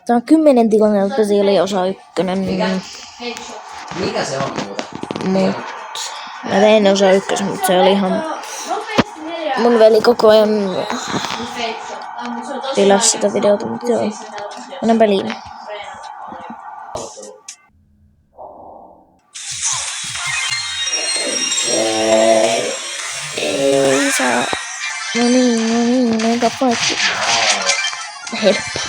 Tää on 10 tilanne, että siellä oli osa 1. Mikä se on muuten? Mut mä tein osa 1, mutta se oli ihan... Mun veli koko ajan tilasi sitä videota, mutta joo. Mennään peliin. Ei saa. No niin, aika paikki. Helppo.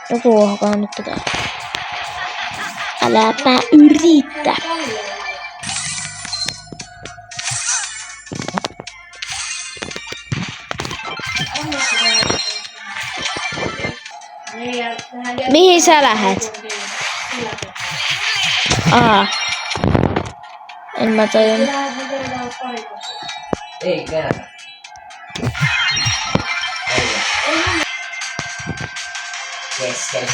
Joku alkaa nyt tätä. Äläpä yritä. Mihin sä lähet? En mä tajun. Ei kerran. Kesken.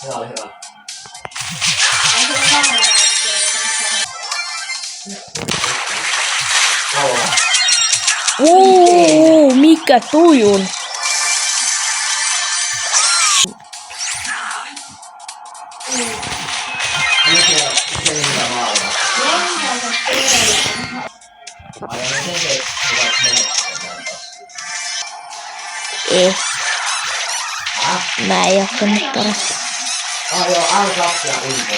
Se oli hyvä. Mikä tujun? Mä en jaksanut tarasta. Joo, Al-2 ja Ultra.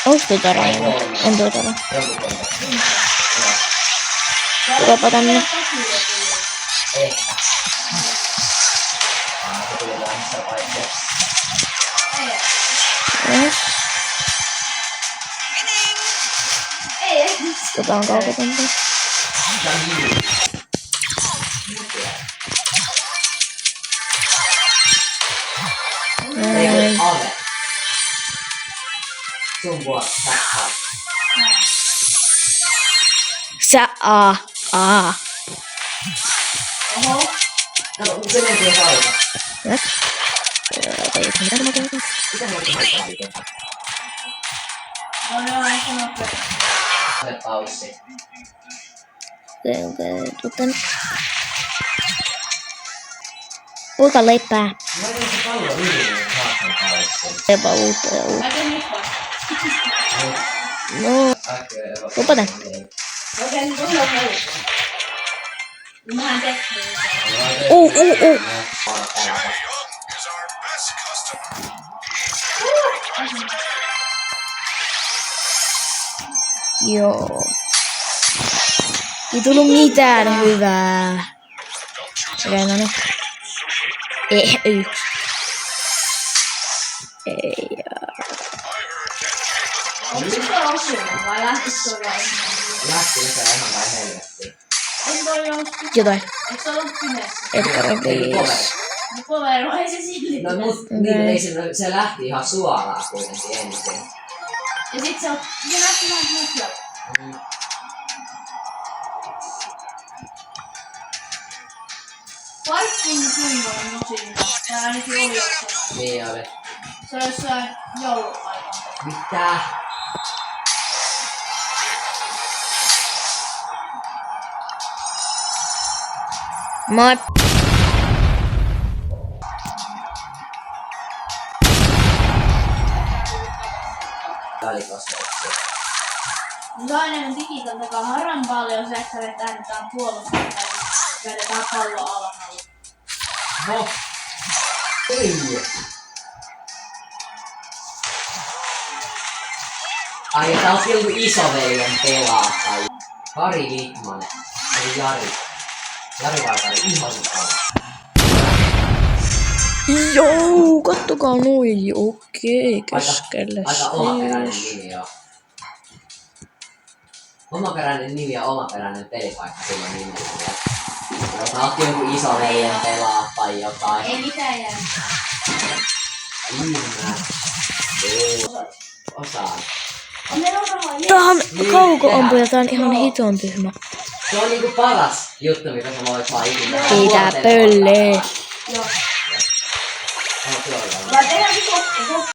Onks tuo tarana? On tuo tarana. Tulapa tänne. Ehkä. Se tuli lähdössä vaikea. Yes. Tota on kaukotonta. Ei kun Ale. Sun vuotta Sä Oho. Kato, se mentiin aika. Yes. Mitä mä teen? Mitä me oltiin aika liikaa? Se paussi. Tuu tänne. Puika leipää. Mä olin se pallo yli, haastan paussi. Epa uutta. No. Tuupa tänne. Okei, nyt on helppo. Mähän tehtiin. Joo. Ei tullut mitään hyvää. Okei, no niin. Yksi. Ei. Onko se osunut vai lähtis se vielä? Lähtiin se ihan vai helvettiin. Eikö toi ollut... Jotain. Eikö se ollut pimeässä? Edgar please. No poveri, vai se silti? No mut niin, ei se lähti ihan suoraan kuitenkin ensin. Ja sit se lähti vähän mutkalla. Fighting Swingon musiikka. Tää ainakin oli jossain. Niin oli. Se on jossain jouluaikaan. Mitä? Moi. Välikoskeuksia. Mutta enemmän digitan takaa harran paljon se, että vedetään puolustajia ja vedetään pallo alan alla. No. Ei. Ai tää on joku isoveijon pelaaja. Kari Litmanen. Eli Jari. Jari Vartari ihan paljon. Joo, kattokaa noin. Okei, keskelle. Aika omaperäinen nimi joo. Omaperäinen nimi ja omaperäinen pelipaikka sillä nimellä. Jos mä otin jonkun isoveijon pelaa tai jotain. Ei mitään jää. Osaan. Tämähän kauko-ampuja, tää on ihan hiton tyhmä. Se on niinku paras juttu, mitä sä voit vaan ikinä. Ei tää pöllee. Joo. On tuolla. Vai tehdään se